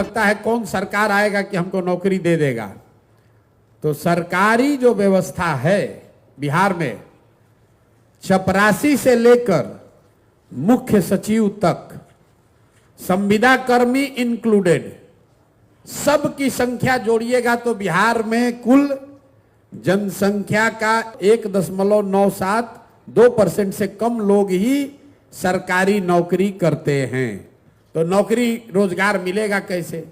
लगता है कौन सरकार आएगा कि हमको नौकरी दे देगा। तो सरकारी जो व्यवस्था है बिहार में, चपरासी से लेकर मुख्य सचिव तक, संविदा कर्मी इंक्लूडेड, सबकी संख्या जोड़िएगा तो बिहार में कुल जनसंख्या का 1.97% से कम लोग ही सरकारी नौकरी करते हैं। तो नौकरी रोजगार मिलेगा कैसे?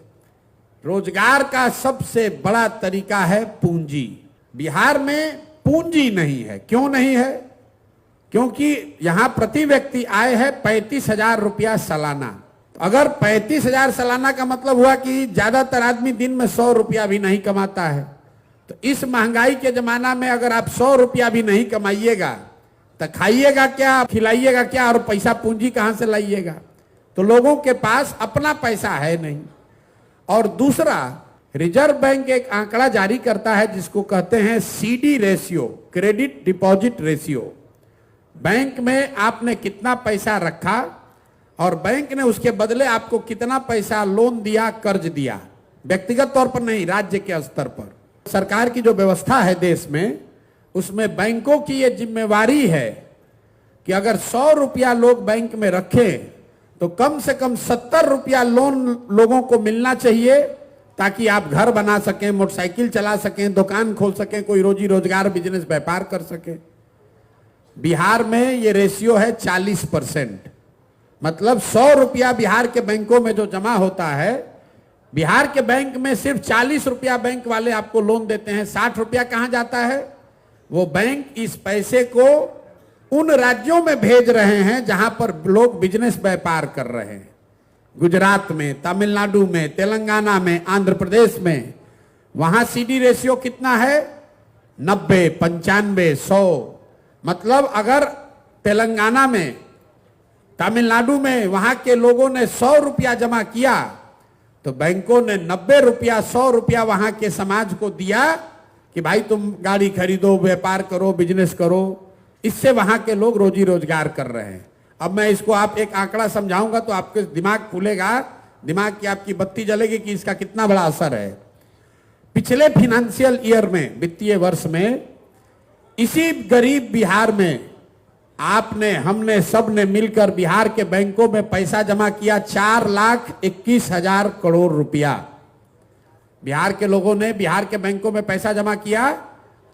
रोजगार का सबसे बड़ा तरीका है पूंजी। बिहार में पूंजी नहीं है। क्यों नहीं है? क्योंकि यहां प्रति व्यक्ति आय है 35,000 रुपया सालाना। अगर 35,000 सालाना का मतलब हुआ कि ज्यादातर आदमी दिन में 100 रुपया भी नहीं कमाता है। तो इस महंगाई के जमाना में अगर आप 100 रुपया भी नहीं कमाइएगा तो खाइएगा क्या, खिलाइएगा क्या, और पैसा पूंजी कहां से लाइएगा? तो लोगों के पास अपना पैसा है नहीं। और दूसरा, रिजर्व बैंक एक आंकड़ा जारी करता है जिसको कहते हैं CD ratio, credit deposit ratio. Bank में आपने कितना पैसा रखा और बैंक ने उसके बदले आपको कितना पैसा लोन दिया, कर्ज दिया, व्यक्तिगत तौर पर नहीं, राज्य के स्तर पर। सरकार की जो व्यवस्था है देश में, उसमें बैंकों की ये जिम्मेवारी है कि अगर 100 रुपया लोग बैंक में रखें तो कम से कम 70 रुपया लोन लोगों को मिलना चाहिए, ताकि आप घर बना सकें, मोटरसाइकिल चला सकें, दुकान खोल सकें, कोई रोजी रोजगार बिजनेस व्यापार कर सकें। बिहार में ये रेशियो है 40%। मतलब 100 रुपया बिहार के बैंकों में जो जमा होता है, बिहार के बैंक में सिर्फ 40 रुपया बैंक वाले आपको लोन देते हैं। 60 रुपया कहां जाता है? वो बैंक इस पैसे को उन राज्यों में भेज रहे हैं जहां पर लोग बिजनेस व्यापार कर रहे हैं। गुजरात में, तमिलनाडु में, तेलंगाना में, आंध्र प्रदेश में। वहां सीडी रेशियो कितना है? 90, 95, 100। मतलब अगर तेलंगाना में, तमिलनाडु में वहां के लोगों ने 100 रुपया जमा किया तो बैंकों ने 90 रुपया, 100 रुपया वहां के समाज को दिया कि भाई तुम गाड़ी खरीदो, व्यापार करो, बिजनेस करो। इससे वहां के लोग रोजी रोजगार कर रहे हैं। अब मैं इसको आप एक आंकड़ा समझाऊंगा तो आपके दिमाग खुलेगा, दिमाग की आपकी बत्ती जलेगी कि इसका कितना बड़ा असर है। पिछले फाइनेंशियल ईयर में, वित्तीय वर्ष में, इसी गरीब बिहार में आपने, हमने, सबने मिलकर बिहार के बैंकों में पैसा जमा किया 4,21,000 करोड़ रुपया। बिहार के लोगों ने बिहार के बैंकों में पैसा जमा किया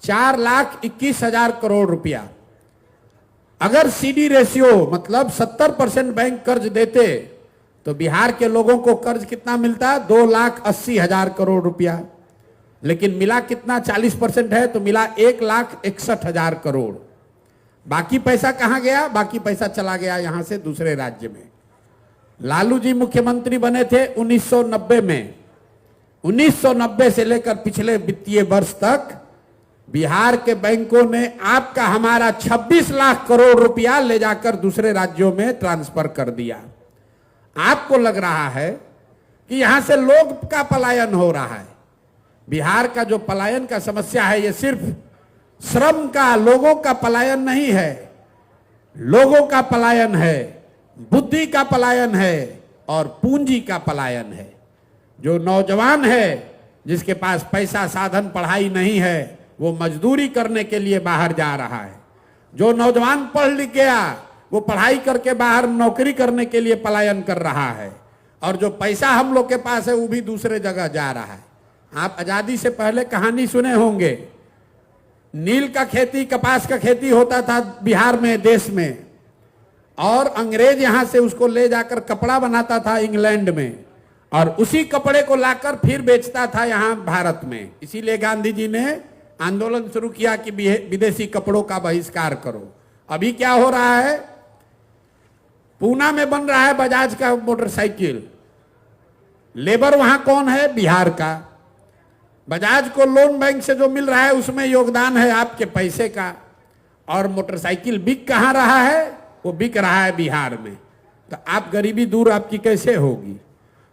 4,21,000 करोड़ रुपया। अगर सीडी रेशियो मतलब 70% बैंक कर्ज देते तो बिहार के लोगों को कर्ज कितना मिलता? 2,80,000 करोड़ रुपया। लेकिन मिला कितना? 40% है तो मिला 1,61,000 करोड़। बाकी पैसा कहां गया? बाकी पैसा चला गया यहां से दूसरे राज्य में। लालू जी मुख्यमंत्री बने थे 1990 में। 1990 से लेकर पिछले वित्तीय वर्ष तक बिहार के बैंकों ने आपका, हमारा 26 लाख करोड़ रुपया ले जाकर दूसरे राज्यों में ट्रांसफर कर दिया। आपको लग रहा है कि यहां से लोग का पलायन हो रहा है। बिहार का जो पलायन का समस्या है, ये सिर्फ श्रम का, लोगों का पलायन नहीं है। लोगों का पलायन है, बुद्धि का पलायन है और पूंजी का पलायन है। जो नौजवान है, जिसके पास पैसा, साधन, पढ़ाई नहीं है, वो मजदूरी करने के लिए बाहर जा रहा है। जो नौजवान पढ़ लिख गया, वो पढ़ाई करके बाहर नौकरी करने के लिए पलायन कर रहा है। और जो पैसा हम लोग के पास है वो भी दूसरे जगह जा रहा है। आप आजादी से पहले कहानी सुने होंगे, नील का खेती, कपास का खेती होता था बिहार में, देश में, और अंग्रेज यहां से उसको ले जाकर कपड़ा बनाता था इंग्लैंड में, और उसी कपड़े को लाकर फिर बेचता था यहां भारत में। इसीलिए गांधी जी ने आंदोलन शुरू किया कि विदेशी कपड़ों का बहिष्कार करो। अभी क्या हो रहा है? पूना में बन रहा है बजाज का मोटरसाइकिल। लेबर वहां कौन है? बिहार का। बजाज को लोन बैंक से जो मिल रहा है उसमें योगदान है आपके पैसे का। और मोटरसाइकिल बिक कहां रहा है? वो बिक रहा है बिहार में। तो आप गरीबी दूर आपकी कैसे होगी?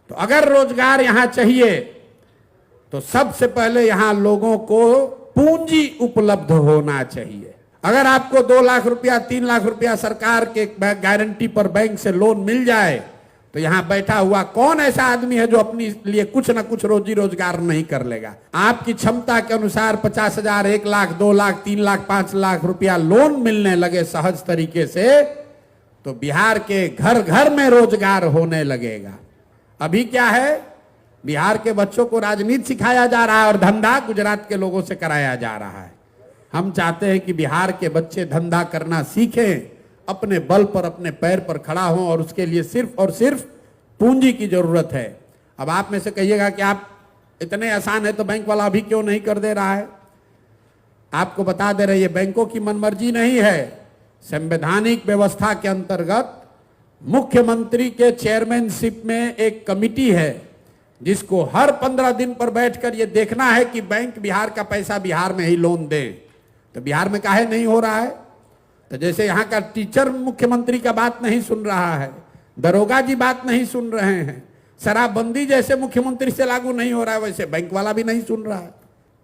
तो अगर रोजगार यहां चाहिए तो सबसे पहले यहां लोगों को पूंजी उपलब्ध होना चाहिए। अगर आपको 2 लाख रुपया, 3 लाख रुपया सरकार के गारंटी पर बैंक से लोन मिल जाए तो यहां बैठा हुआ कौन ऐसा आदमी है जो अपने लिए कुछ ना कुछ रोजी रोजगार नहीं कर लेगा? आपकी क्षमता के अनुसार 50,000, 1 लाख, 2 लाख, 3 लाख, 5 लाख रुपया लोन मिलने लगे सहज तरीके से, तो बिहार के घर घर में रोजगार होने लगेगा। अभी क्या है, बिहार के बच्चों को राजनीति सिखाया जा रहा है और धंधा गुजरात के लोगों से कराया जा रहा है। हम चाहते हैं कि बिहार के बच्चे धंधा करना सीखें, अपने बल पर अपने पैर पर खड़ा हों, और उसके लिए सिर्फ और सिर्फ पूंजी की जरूरत है। अब आप में से कहिएगा कि आप इतने आसान है तो बैंक वाला अभी क्यों नहीं कर दे रहा है? आपको बता दे रहे, ये बैंकों की मनमर्जी नहीं है। संवैधानिक व्यवस्था के अंतर्गत मुख्यमंत्री के चेयरमैनशिप में एक कमिटी है जिसको हर 15 दिन पर बैठकर यह देखना है कि बैंक बिहार का पैसा बिहार में ही लोन दे। तो बिहार में काहे नहीं हो रहा है? तो जैसे यहाँ का टीचर मुख्यमंत्री का बात नहीं सुन रहा है, दरोगा जी बात नहीं सुन रहे हैं, शराबबंदी जैसे मुख्यमंत्री से लागू नहीं हो रहा है, वैसे बैंक वाला भी नहीं सुन रहा है।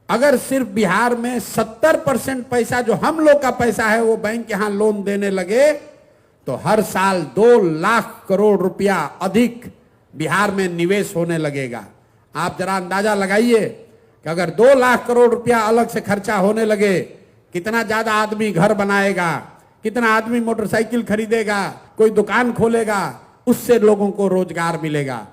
अगर सिर्फ बिहार में 70% पैसा जो हम लोग का पैसा है वो बैंक यहाँ लोन देने लगे तो हर साल 2 लाख करोड़ रुपया अधिक बिहार में निवेश होने लगेगा। आप जरा अंदाजा लगाइए कि अगर 2 लाख करोड़ रुपया अलग से खर्चा होने लगे, कितना ज्यादा आदमी घर बनाएगा, कितना आदमी मोटरसाइकिल खरीदेगा, कोई दुकान खोलेगा, उससे लोगों को रोजगार मिलेगा।